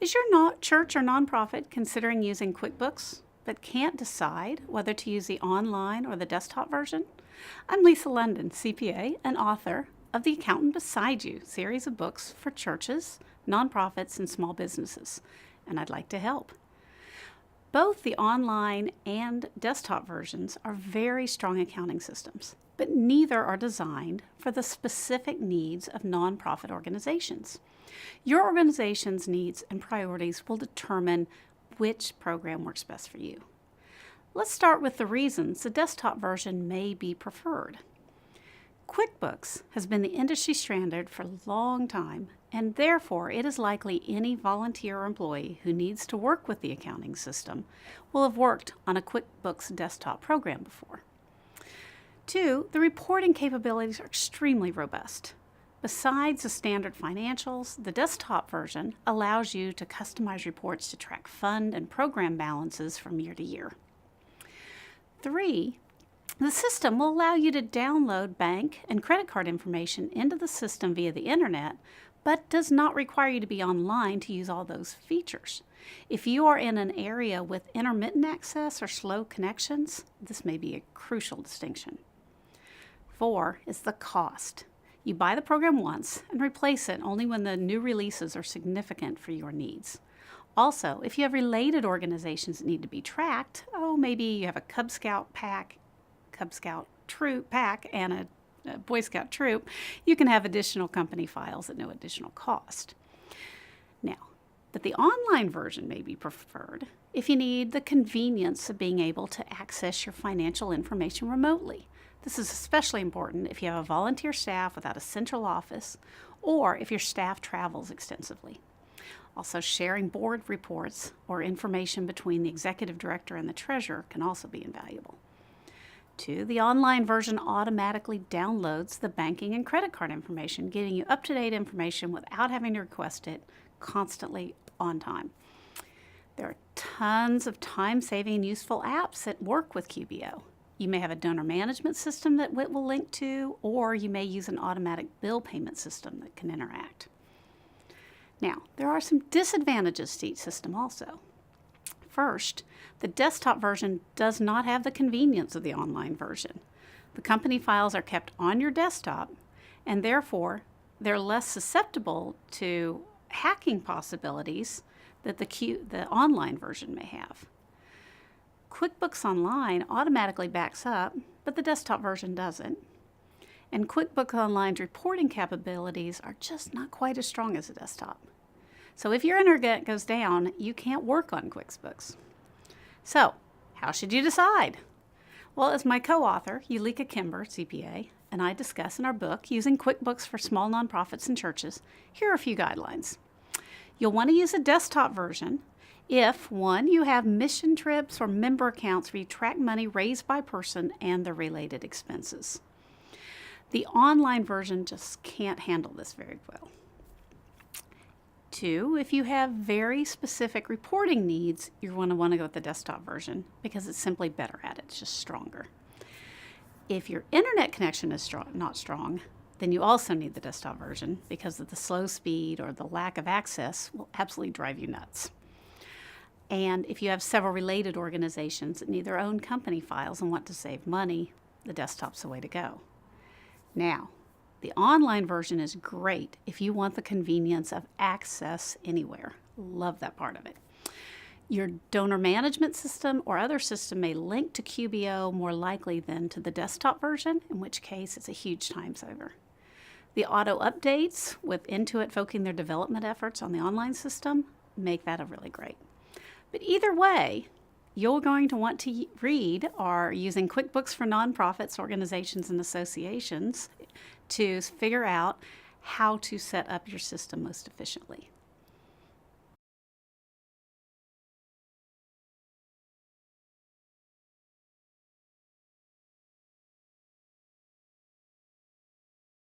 Is your church or nonprofit considering using QuickBooks but can't decide whether to use the online or the desktop version? I'm Lisa London, CPA and author of The Accountant Beside You series of books for churches, nonprofits, and small businesses, and I'd like to help. Both the online and desktop versions are very strong accounting systems, but neither are designed for the specific needs of nonprofit organizations. Your organization's needs and priorities will determine which program works best for you. Let's start with the reasons the desktop version may be preferred. QuickBooks has been the industry standard for a long time, and therefore it is likely any volunteer or employee who needs to work with the accounting system will have worked on a QuickBooks Desktop program before. 2, the reporting capabilities are extremely robust. Besides the standard financials, the desktop version allows you to customize reports to track fund and program balances from year to year. 3, the system will allow you to download bank and credit card information into the system via the internet, but does not require you to be online to use all those features. If you are in an area with intermittent access or slow connections, this may be a crucial distinction. 4 is the cost. You buy the program once and replace it only when the new releases are significant for your needs. Also, if you have related organizations that need to be tracked, maybe you have a Cub Scout troop pack, and a Boy Scout troop, you can have additional company files at no additional cost. Now, but the online version may be preferred if you need the convenience of being able to access your financial information remotely. This is especially important if you have a volunteer staff without a central office or if your staff travels extensively. Also, sharing board reports or information between the executive director and the treasurer can also be invaluable. 2, the online version automatically downloads the banking and credit card information, giving you up-to-date information without having to request it constantly on time. There are tons of time-saving and useful apps that work with QBO. You may have a donor management system that it will link to, or you may use an automatic bill payment system that can interact. Now, there are some disadvantages to each system also. First, the desktop version does not have the convenience of the online version. The company files are kept on your desktop, and therefore they're less susceptible to hacking possibilities that the online version may have. QuickBooks Online automatically backs up, but the desktop version doesn't. And QuickBooks Online's reporting capabilities are just not quite as strong as the desktop. So if your internet goes down, you can't work on QuickBooks. So, how should you decide? Well, as my co-author, Ulika Kimber, CPA, and I discuss in our book, Using QuickBooks for Small Nonprofits and Churches, here are a few guidelines. You'll want to use a desktop version if, 1, you have mission trips or member accounts where you track money raised by person and the related expenses. The online version just can't handle this very well. 2, if you have very specific reporting needs, you're going to want to go with the desktop version because it's simply better at it. It's just stronger. If your internet connection is not strong, then you also need the desktop version because of the slow speed or the lack of access will absolutely drive you nuts. And if you have several related organizations that need their own company files and want to save money, the desktop's the way to go. Now, the online version is great if you want the convenience of access anywhere. Love that part of it. Your donor management system or other system may link to QBO more likely than to the desktop version, in which case it's a huge time saver. The auto updates with Intuit focusing their development efforts on the online system make that a really great. But either way, you're going to want to read or Using QuickBooks for Nonprofits, Organizations, and Associations to figure out how to set up your system most efficiently.